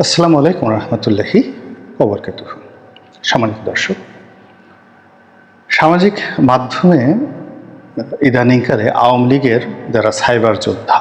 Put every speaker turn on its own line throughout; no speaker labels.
আসসালামু আলাইকুম রহমতুল্লাহি ওবরকাতুহু। সম্মানিত দর্শক, সামাজিক মাধ্যমে ইদানিংকালে আওয়ামী লীগের যারা সাইবার যোদ্ধা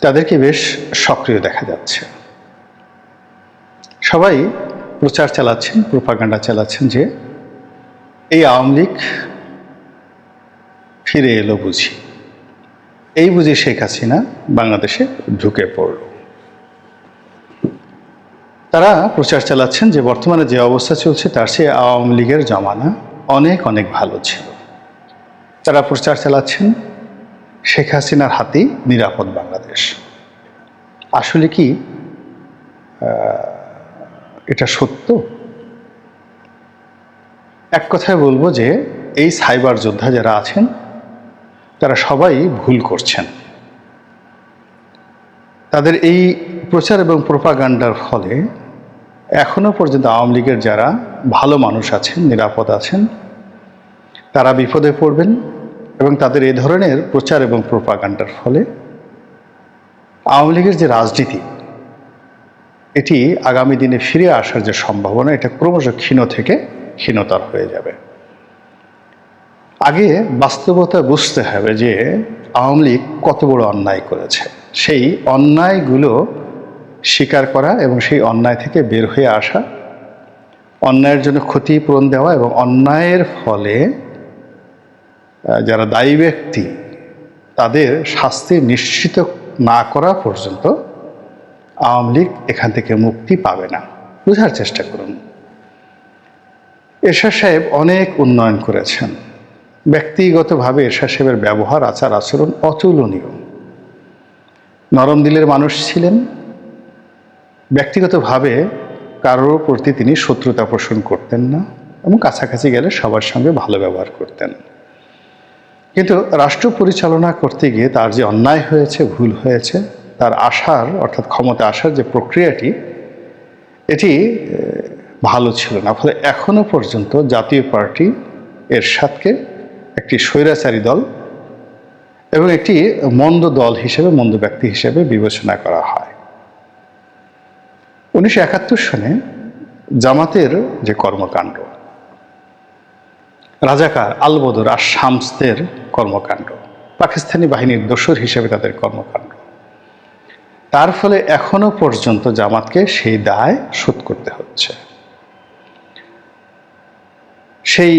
তাদেরকে বেশ সক্রিয় দেখা যাচ্ছে। সবাই প্রচার চালাচ্ছেন, প্রোপাগান্ডা চালাচ্ছেন যে এই আওয়ামী লীগ ফিরে এলো বুঝি, এই বুঝি শেখ হাসিনা বাংলাদেশে ঢুকে পড়ল। তারা প্রচার চালাচ্ছেন যে বর্তমানে যে অবস্থা চলছে তার চেয়ে আওয়ামী লীগের জমানা অনেক অনেক ভালো ছিল। তারা প্রচার চালাচ্ছেন শেখ হাসিনার হাতেই নিরাপদ বাংলাদেশ। আসলে কি এটা সত্য? এক কথায় বলবো যে এই সাইবার যোদ্ধা যারা আছেন তারা সবাই ভুল করছেন। তাদের এই প্রচার এবং প্রোপাগান্ডার ফলে এখনো পর্যন্ত আওয়ামী লীগের যারা ভালো মানুষ আছেন, নিরাপদ আছেন, তারা বিপদে পড়বেন এবং তাদের এই ধরনের প্রচার এবং প্রোপাগান্ডার ফলে আওয়ামী লীগের যে রাজনীতি এটি আগামী দিনে ফিরে আসার যে সম্ভাবনা এটা ক্রমশ ক্ষীণ থেকে ক্ষীণতর হয়ে যাবে। আগে বাস্তবতা বুঝতে হবে যে আওয়ামী লীগ কত বড় অন্যায় করেছে, সেই অন্যায়গুলো স্বীকার করা এবং সেই অন্যায় থেকে বের হয়ে আসা, অন্যায়ের জন্য ক্ষতিপূরণ দেওয়া এবং অন্যায়ের ফলে যারা দায়ী ব্যক্তি তাদের শাস্তি নিশ্চিত না করা পর্যন্ত আওয়ামী লীগ এখান থেকে মুক্তি পাবে না। বোঝার চেষ্টা করুন। এরশাদ সাহেব অনেক উন্নয়ন করেছেন। ব্যক্তিগতভাবে এরশাদ সাহেবের ব্যবহার, আচার আচরণ অতুলনীয়। নরম দিলের মানুষ ছিলেন। ব্যক্তিগতভাবে কারোর প্রতি তিনি শত্রুতা পোষণ করতেন না এবং কাছাকাছি গেলে সবার সঙ্গে ভালো ব্যবহার করতেন। কিন্তু রাষ্ট্র পরিচালনা করতে গিয়ে তার যে অন্যায় হয়েছে, ভুল হয়েছে, তার আসার অর্থাৎ ক্ষমতা আসার যে প্রক্রিয়াটি এটি ভালো ছিল না। ফলে এখনো পর্যন্ত জাতীয় পার্টি এরশাদকে একটি স্বৈরাচারী দল এবং একটি মন্দ দল হিসেবে, মন্দ ব্যক্তি হিসেবে বিবেচনা করা হয়। 1971 সনে জামাতের যে কর্মকাণ্ড, রাজাকার, আলবদর আর শামসদের কর্মকাণ্ড, পাকিস্তানি বাহিনীর দোসর হিসেবে তাদের কর্মকাণ্ড, তার ফলে এখনো পর্যন্ত জামাতকে সেই দায় শোধ করতে হচ্ছে। সেই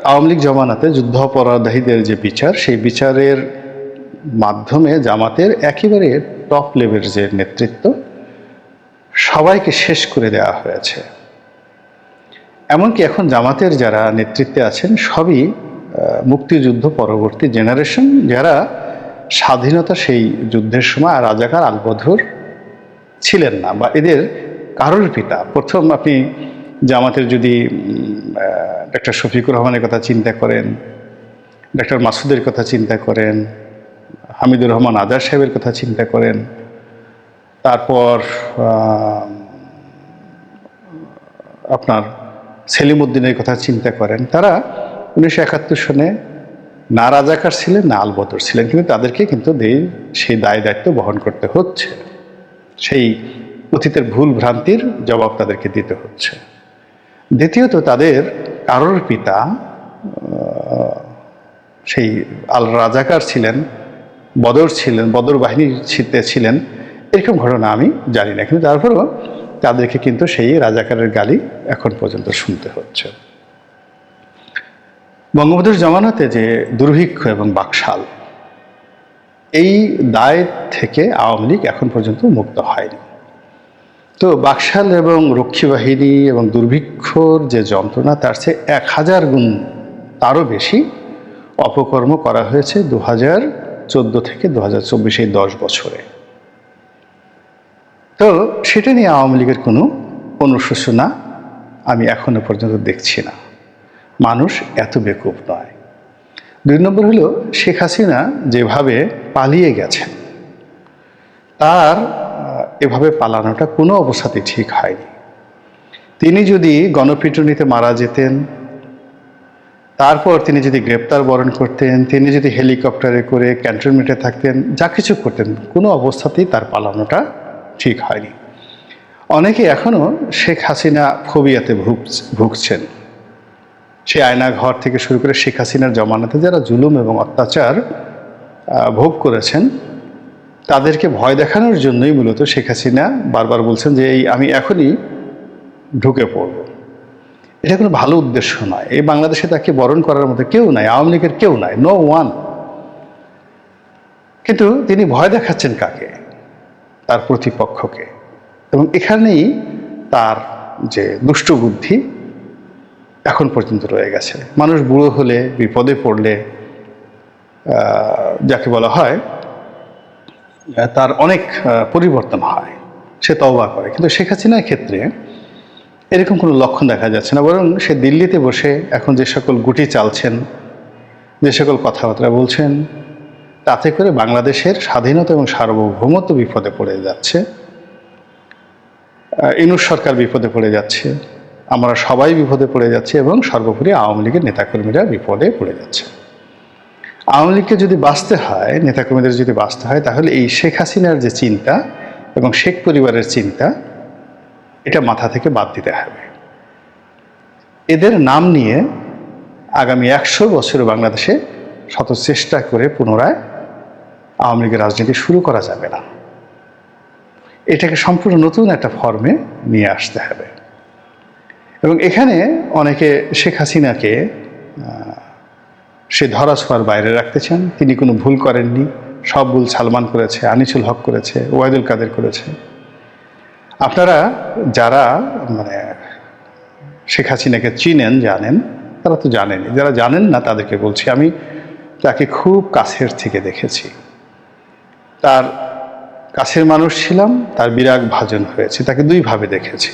আওয়ামী লীগ জমানাতে যুদ্ধাপরাধীদের যে বিচার, সেই বিচারের মাধ্যমে জামাতের একেবারে টপ লেভেলের যে নেতৃত্ব সবাইকে শেষ করে দেওয়া হয়েছে। এমনকি এখন জামাতের যারা নেতৃত্বে আছেন সবই মুক্তিযুদ্ধ পরবর্তী জেনারেশন, যারা স্বাধীনতা সেই যুদ্ধের সময় আর রাজাকার আলবদর ছিলেন না, বা এদের কারোর পিতা। প্রথম আপনি জামাতের যদি ডক্টর শফিকুর রহমানের কথা চিন্তা করেন, ডক্টর মাসুদের কথা চিন্তা করেন, হামিদুর রহমান আজাদ সাহেবের কথা চিন্তা করেন, তারপর আপনার সেলিম উদ্দিনের কথা চিন্তা করেন, তারা 1971 সনে না রাজাকার ছিলেন না আলবদর ছিলেন, কিন্তু তাদেরকে কিন্তু সেই দায় দায়িত্ব বহন করতে হচ্ছে। সেই অতীতের ভুল ভ্রান্তির জবাব তাদেরকে দিতে হচ্ছে। দ্বিতীয়ত, তাদের কারোর পিতা সেই আল রাজাকার ছিলেন, বদর বাহিনীর ছিলেন, এরকম ঘটনা আমি জানি না, কিন্তু তারপরেও তাদেরকে কিন্তু সেই রাজাকারের গালি এখন পর্যন্ত শুনতে হচ্ছে। বঙ্গবন্ধুর জমানাতে যে দুর্ভিক্ষ এবং বাকশাল, এই দায় থেকে আওয়ামী লীগ এখন পর্যন্ত মুক্ত হয়নি। তো বাকশাল এবং রক্ষী বাহিনী এবং দুর্ভিক্ষর যে যন্ত্রণা, তার চেয়ে 1000 গুণ তারও বেশি অপকর্ম করা হয়েছে 2014 থেকে 2024 এই 10 বছরে। তো সেটা নিয়ে আওয়ামী লীগের কোনো অনুশোচনা আমি এখনো পর্যন্ত দেখছি না। মানুষ এত বেকুব নয়। 2 নম্বর হলো, শেখ হাসিনা যেভাবে পালিয়ে গেছেন, তার এভাবে পালানোটা কোনো অবস্থাতেই ঠিক হয়নি। তিনি যদি গণপিটুনিতে মারা যেতেন, তারপর তিনি যদি গ্রেপ্তার বরণ করতেন, তিনি যদি হেলিকপ্টারে করে ক্যান্টনমেন্টে থাকতেন, যা কিছু করতেন, কোনো অবস্থাতেই তার পালানোটা ঠিক হয়নি। অনেকে এখনো শেখ হাসিনা ফোবিয়াতে ভুগছেন। সেই আয়না ঘর থেকে শুরু করে শেখ হাসিনার জমানাতে যারা জুলুম এবং অত্যাচার ভোগ করেছেন, তাদেরকে ভয় দেখানোর জন্যই মূলত শেখ হাসিনা বারবার বলছেন যে আমি এখনই ঢুকে পড়ব। এটা কোনো ভালো উদ্দেশ্য নয়। এই বাংলাদেশে তাকে বরণ করার মতো কেউ নাই, আওয়ামী লীগের কেউ নাই, নো ওয়ান। কিন্তু তিনি ভয় দেখাচ্ছেন কাকে? তার প্রতিপক্ষকে। এবং এখানেই তার যে দুষ্ট বুদ্ধি এখন পর্যন্ত রয়ে গেছে। মানুষ বুড়ো হলে, বিপদে পড়লে, যাকে বলা হয় তার অনেক পরিবর্তন হয়, সে তওবা করে। কিন্তু শেখ হাসিনার ক্ষেত্রে এরকম কোনো লক্ষণ দেখা যাচ্ছে না। বরং সে দিল্লিতে বসে এখন যে সকল গুটি চালছেন, যে সকল কথাবার্তা বলছেন, তাতে করে বাংলাদেশের স্বাধীনতা এবং সার্বভৌমত্ব বিপদে পড়ে যাচ্ছে। ইউনূস সরকার বিপদে পড়ে যাচ্ছে, আমরা সবাই বিপদে পড়ে যাচ্ছি, এবং সর্বোপরি আওয়ামী লীগের নেতাকর্মীরা বিপদে পড়ে যাচ্ছে। আওয়ামী লীগকে যদি বাঁচতে হয়, নেতাকর্মীদের যদি বাঁচতে হয়, তাহলে এই শেখ হাসিনার যে চিন্তা এবং শেখ পরিবারের চিন্তা, এটা মাথা থেকে বাদ দিতে হবে। এদের নাম নিয়ে আগামী 100 বছর বাংলাদেশে শত চেষ্টা করে পুনরায় আওয়ামী লীগের রাজনীতি শুরু করা যাবে না। এটাকে সম্পূর্ণ নতুন একটা ফর্মে নিয়ে আসতে হবে। এবং এখানে অনেকে শেখ হাসিনাকে সে ধরাছোঁয়ার বাইরে রাখতে চান। তিনি কোনো ভুল করেননি, সব ভুল সালমান করেছে, আনিসুল হক করেছে, ওবায়দুল কাদের করেছে। আপনারা যারা শেখ হাসিনাকে চিনেন, জানেন, তারা তো জানেনই। যারা জানেন না তাদেরকে বলছি, আমি তাকে খুব কাছের থেকে দেখেছি। তার কাছের মানুষ ছিলাম, তার বিরাগ ভাজন হয়েছে। তাকে দুইভাবে দেখেছি,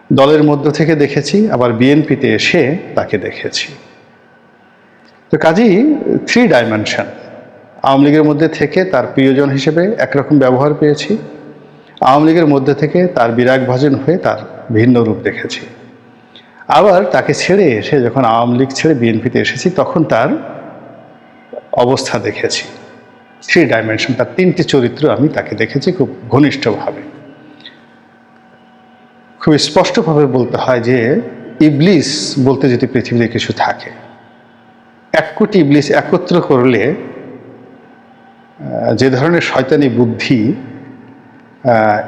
দলের মধ্য থেকে দেখেছি, আবার বিএনপিতে এসে তাকে দেখেছি। তো কাজেই 3 ডাইমেনশন। আওয়ামী লীগের মধ্যে থেকে তার প্রিয়জন হিসেবে একরকম ব্যবহার পেয়েছি, আওয়ামী লীগের মধ্যে থেকে তার বিরাগ ভাজন হয়ে তার ভিন্ন রূপ দেখেছি, আবার তাকে ছেড়ে এসে যখন আওয়ামী লীগ ছেড়ে বিএনপিতে এসেছি তখন তার অবস্থা দেখেছি। 3 ডাইমেনশন, তার 3টি চরিত্র আমি তাকে দেখেছি খুব ঘনিষ্ঠভাবে। খুব স্পষ্টভাবে বলতে হয় যে ইবলিস বলতে যদি পৃথিবীতে কিছু থাকে, 1 কোটি ইবলিস একত্র করলে যে ধরনের শয়তানি বুদ্ধি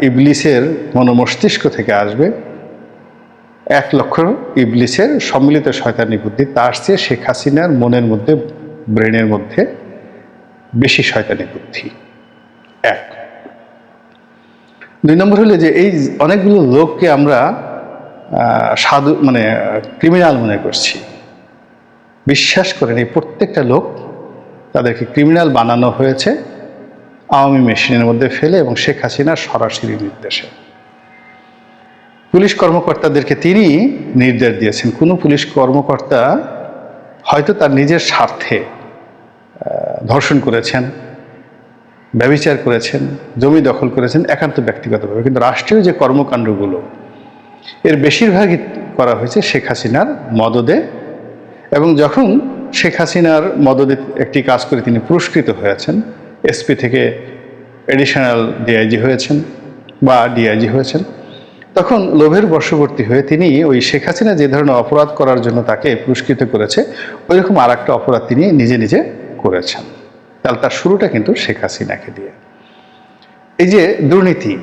ইবলিসের মনোমস্তিষ্ক থেকে আসবে, 1 লক্ষ ইবলিসের সম্মিলিত শয়তানি বুদ্ধি, তার চেয়ে শেখ হাসিনার মনের মধ্যে, ব্রেনের মধ্যে বেশি শয়তানি বুদ্ধি। 1। 2 নম্বর হলো যে এই অনেকগুলো লোককে আমরা সাধু ক্রিমিনাল মনে করছি। বিশ্বাস করেন, এই প্রত্যেকটা লোক, তাদেরকে ক্রিমিনাল বানানো হয়েছে আওয়ামী মেশিনের মধ্যে ফেলে এবং শেখ হাসিনার সরাসরি নির্দেশে। পুলিশ কর্মকর্তাদেরকে তিনি নির্দেশ দিয়েছেন। কোনো পুলিশ কর্মকর্তা হয়তো তার নিজের স্বার্থে ধর্ষণ করেছেন, ব্যভিচার করেছেন, জমি দখল করেছেন একান্ত ব্যক্তিগতভাবে, কিন্তু রাষ্ট্রীয় যে কর্মকাণ্ডগুলো এর বেশিরভাগই করা হয়েছে শেখ হাসিনার মদদে। এবং যখন শেখ হাসিনার মদদে একটি কাজ করে তিনি পুরস্কৃত হয়েছেন, এসপি থেকে এডিশনাল ডিআইজি হয়েছেন বা ডিআইজি হয়েছেন, তখন লোভের বশবর্তী হয়ে তিনি ওই শেখ হাসিনা যে ধরনের অপরাধ করার জন্য তাকে পুরস্কৃত করেছে, ওই রকম আর একটা অপরাধ তিনি নিজে নিজে করেছেন। তাহলে তার শুরুটা কিন্তু শেখ হাসিনাকে দিয়ে। এই যে দুর্নীতি,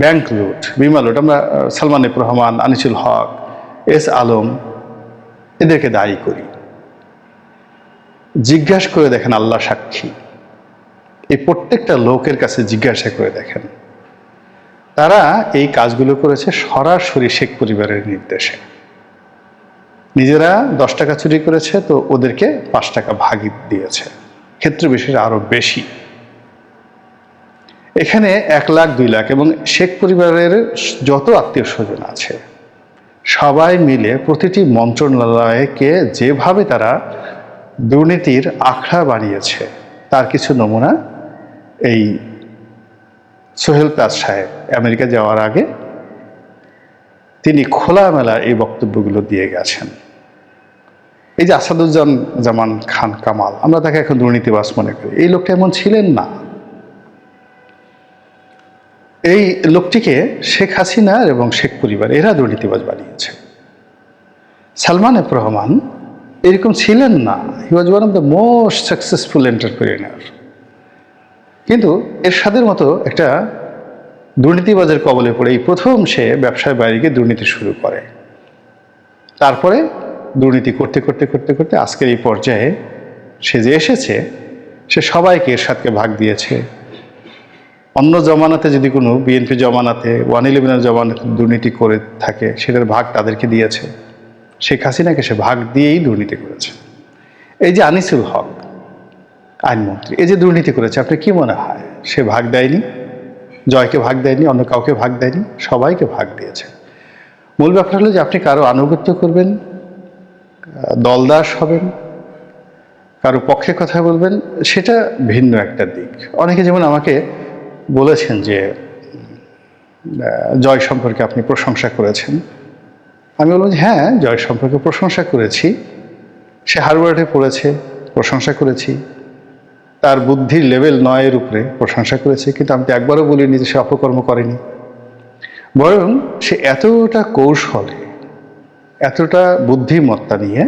ব্যাংক লুট, বিমা লুট, আমরা সালমান এফ রহমান, আনিসুল হক, এস আলম এদেরকে দায়ী করি। জিজ্ঞাসা করে দেখেন, আল্লাহ সাক্ষী, এই প্রত্যেকটা লোকের কাছে জিজ্ঞাসা করে দেখেন, তারা এই কাজগুলো করেছে সরাসরি শেখ পরিবারের নির্দেশে। নিজেরা 10 টাকা চুরি করেছে তো ওদেরকে 5 টাকা ভাগই দিয়েছে, ক্ষেত্র বিশেষে আরো বেশি। এখানে 1 লাখ 2 লাখ এবং শেখ পরিবারের যত আত্মীয় স্বজন আছে সবাই মিলে প্রতিটি মন্ত্রণালয়কে যেভাবে তারা দুর্নীতির আখড়া বানিয়েছে তার কিছু নমুনা এই সোহেল তাজ সাহেব আমেরিকা যাওয়ার আগে তিনি খোলামেলা এই বক্তব্যগুলো দিয়ে গেছেন। এই যে আসাদুজ্জামান খান কামাল, আমরা তাকে এখন দুর্নীতিবাজ মনে করি, এই লোকটা এমন ছিলেন না। এই লোকটিকে শেখ হাসিনা এবং শেখ পরিবার এরা দুর্নীতিবাজ বানিয়েছে। সালমান এফ রহমান এরকম ছিলেন না, he was one of the most successful entrepreneur. কিন্তু এরশাদের মতো একটা দুর্নীতিবাজের কবলে পড়ে এই প্রথম সে ব্যবসার বাইরে গিয়ে দুর্নীতি শুরু করে। তারপরে দুর্নীতি করতে করতে করতে করতে আজকের এই পর্যায়ে সে যে এসেছে, সে সবাইকে এরশাদকে ভাগ দিয়েছে। অন্য জমানাতে যদি কোনো বিএনপি জমানাতে 111 জমানাতে দুর্নীতি করে থাকে, সেটার ভাগ তাদেরকে দিয়েছে। শেখ হাসিনাকে সে ভাগ দিয়েই দুর্নীতি করেছে। এই যে আনিসুল হক আইনমন্ত্রী, এই যে দুর্নীতি করেছে, আপনার কি মনে হয় সে ভাগ দেয়নি? জয়কে ভাগ দেয়নি, অন্য কাউকে ভাগ দেয়নি, সবাইকে ভাগ দিয়েছে। মূল ব্যাপার হলো যে আপনি কারো আনুগত্য করবেন, দলদাস হবেন, কারো পক্ষে কথা বলবেন, সেটা ভিন্ন একটা দিক। অনেকে যেমন আমাকে বলেছেন যে জয় সম্পর্কে আপনি প্রশংসা করেছেন। আমি বললাম যে হ্যাঁ, জয় সম্পর্কে প্রশংসা করেছি। সে হার্ভার্ডে পড়েছে, প্রশংসা করেছি। তার বুদ্ধির লেভেল 9-এর উপরে, প্রশংসা করেছে। কিন্তু আমি তো একবারও বলিনি যে সে অপকর্ম করেনি। বরং সে এতটা কৌশলে, এতটা বুদ্ধিমত্তা নিয়ে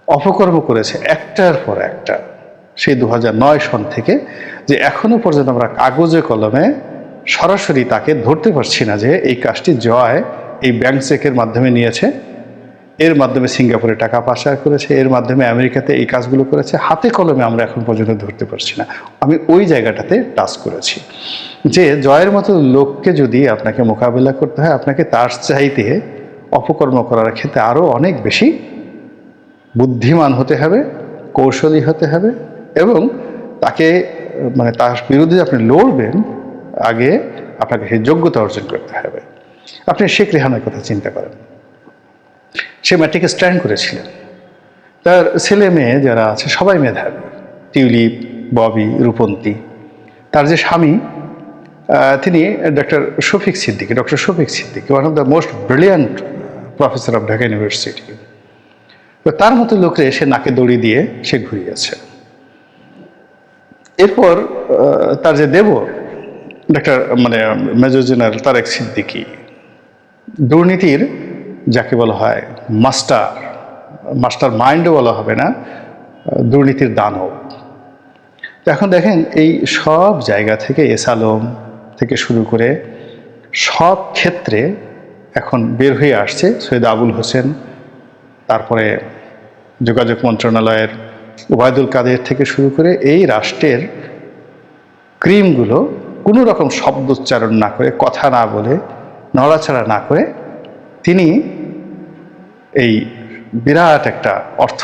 অপকর্ম করেছে একটার পর একটা, সেই 2009 সন থেকে, যে এখনো পর্যন্ত আমরা কাগজে কলমে সরাসরি তাকে ধরতে পারছি না যে এই কাজটি জয় এই ব্যাংক চেকের মাধ্যমে নিয়েছে, এর মাধ্যমে সিঙ্গাপুরে টাকা পাচার করেছে, এর মাধ্যমে আমেরিকাতে এই কাজগুলো করেছে। হাতে কলমে আমরা এখন পর্যন্ত ধরতে পারছি না। আমি ওই জায়গাটাতে টাচ করেছি যে জয়ের মতো লোককে যদি আপনাকে মোকাবিলা করতে হয়, আপনাকে তার চাইতে অপকর্ম করার ক্ষেত্রে আরও অনেক বেশি বুদ্ধিমান হতে হবে, কৌশলী হতে হবে, এবং তাকে মানে তার বিরুদ্ধে আপনি লড়বেন, আগে আপনাকে সেই যোগ্যতা অর্জন করতে হবে। আপনি শেখ রেহানার কথা চিন্তা করেন। সে ম্যাট্রিকে স্ট্যান্ড করেছিলেন। তার ছেলে মেয়ে যারা আছে সবাই মেধাবী, টিউলিপ, ববি, রূপন্তী। তার যে স্বামী, তিনি doctor Shafiq Siddiqui, one of the most brilliant professor of Dhaka university. তো তার মতো লোকরে সে নাকে দড়ি দিয়ে সে ঘুরিয়েছে। এরপর তার যে দেবর doctor major general Tarek Siddiqui, দুর্নীতির যাকে বলা হয় মাস্টার মাইন্ডও বলা হবে না, দুর্নীতির দানব। তো এখন দেখেন এই সব জায়গা থেকে এস আলম থেকে শুরু করে সব ক্ষেত্রে এখন বের হয়ে আসছে সৈয়দ আবুল হোসেন, তারপরে যোগাযোগ মন্ত্রণালয়ের ওবায়দুল কাদের থেকে শুরু করে এই রাষ্ট্রের ক্রিমগুলো কোনো রকম শব্দ উচ্চারণ না করে, কথা না বলে, নড়াচড়া না করে তিনি এই বিরাট একটা অর্থ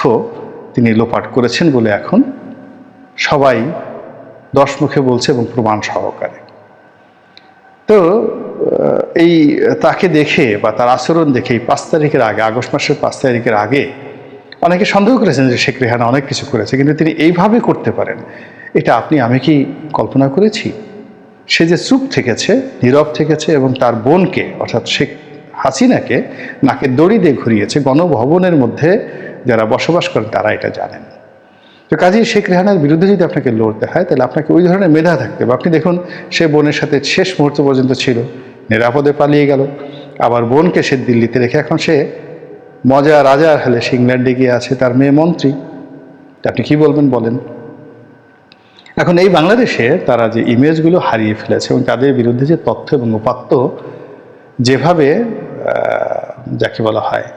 তিনি লোপাট করেছেন বলে এখন সবাই 10 মুখে বলছে এবং প্রমাণ সহকারে। তো এই তাকে দেখে বা তার আচরণ দেখে 5 তারিখের আগে, আগস্ট মাসের 5 তারিখের আগে অনেকে সন্দেহ করেছেন যে শেখ রেহানা অনেক কিছু করেছে, কিন্তু তিনি এইভাবে করতে পারেন এটা আপনি আমি কি কল্পনা করেছি? সে যে চুপ থেকেছে, নীরব থেকেছে এবং তার বোনকে অর্থাৎ শেখ হাসিনাকে নাকে দড়ি দিয়ে ঘুরিয়েছে, গণভবনের মধ্যে যারা বসবাস করেন তারা এটা জানেন। তো কাজেই শেখ রেহানার বিরুদ্ধে যদি আপনাকে লড়তে হয়, তাহলে আপনাকে ওই ধরনের মেধা থাকতে হবে। আপনি দেখুন, সে বোনের সাথে শেষ মুহূর্ত পর্যন্ত ছিল, নিরাপদে পালিয়ে গেল, আবার বোনকে সে দিল্লিতে রেখে এখন সে মজা রাজার হালে সে ইংল্যান্ডে গিয়ে আছে, তার মেয়ে মন্ত্রী। আপনি কি বলবেন বলেন? এখন এই বাংলাদেশে তারা যে ইমেজগুলো হারিয়ে ফেলেছে এবং তাদের বিরুদ্ধে যে তথ্য এবং উপাত্ত যেভাবে যাকে বলা হয়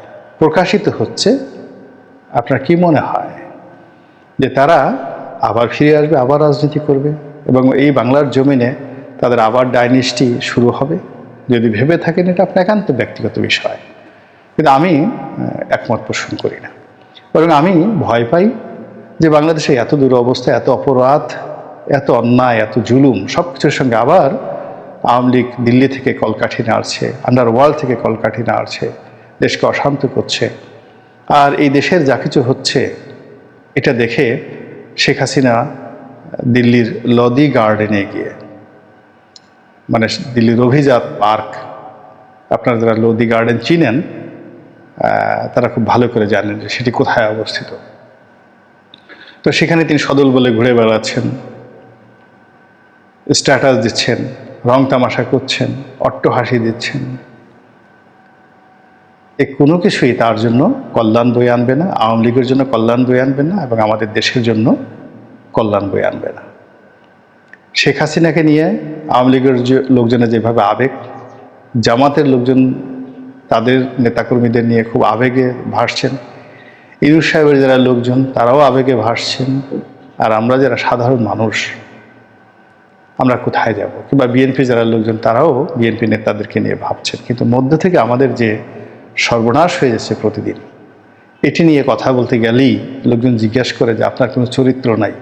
প্রকাশিত হচ্ছে, আপনার কি মনে হয় যে তারা আবার ফিরে আসবে, আবার রাজনীতি করবে এবং এই বাংলার জমিনে তাদের আবার ডাইনেস্টি শুরু হবে? যদি ভেবে থাকেন এটা আপনার একান্ত ব্যক্তিগত বিষয়, কিন্তু আমি একমত পোষণ করি না। বরং আমি ভয় পাই যে বাংলাদেশে এত দুরবস্থা, এত অপরাধ, এত অন্যায়, এত জুলুম, সব কিছুর সঙ্গে আবার আওয়ামী লীগ দিল্লি থেকে কলকাঠি নাড়ছে, আন্ডারওয়ার্ল্ড থেকে কলকাঠি নাড়ছে, দেশকে অশান্ত করছে। আর এই দেশের যা কিছু হচ্ছে এটা দেখে শেখ হাসিনা দিল্লির লদি গার্ডেনে গিয়ে, দিল্লির অভিজাত পার্ক, আপনারা যারা লদি গার্ডেন চিনেন তারা খুব ভালো করে জানেন যে সেটি কোথায় অবস্থিত। তো সেখানে তিনি সদল বলে ঘুরে বেড়াচ্ছেন, স্ট্যাটাস দিচ্ছেন, রং তামাশা করছেন, অট্টহাসি দিচ্ছেন, এ কোনো কিছুই তার জন্য কল্যাণ বয়ে আনবে না, আওয়ামী লীগের জন্য কল্যাণ বয়ে আনবে না, এবং আমাদের দেশের জন্য কল্যাণ বয়ে আনবে না। শেখ হাসিনাকে নিয়ে আওয়ামী লীগের লোকজনের যেভাবে আবেগ, জামাতের লোকজন তাদের নেতাকর্মীদের নিয়ে খুব আবেগে ভাসছেন, ইউনূস সাহেবের যারা লোকজন তারাও আবেগে ভাসছেন, আর আমরা যারা সাধারণ মানুষ আমরা কোথায় যাব? কিংবা বিএনপি যারা লোকজন তারাও বিএনপি নেতাদেরকে নিয়ে ভাবছেন। কিন্তু মধ্য থেকে আমাদের যে সর্বনাশ হয়ে যাচ্ছে প্রতিদিন, এটি নিয়ে কথা বলতে গেলেই লোকজন জিজ্ঞাসা করে যে আপনার কোনো চরিত্র নাই,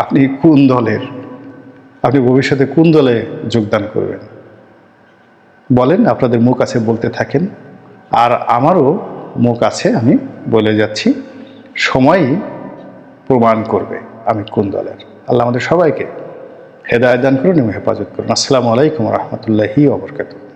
আপনি কোন দলের, আপনি ভবিষ্যতে কোন দলে যোগদান করবেন? বলেন, আপনাদের মুখ আছে, বলতে থাকেন। আর আমারও মুখ আছে, আমি বলে যাচ্ছি, সময়ই প্রমাণ করবে আমি কোন দলের। আল্লাহ আমাদের সবাইকে হেদায়েত দান করুন এবং হেফাজত করুন। আসসালামু আলাইকুম ওয়া রাহমাতুল্লাহি ওয়া বারাকাতুহু।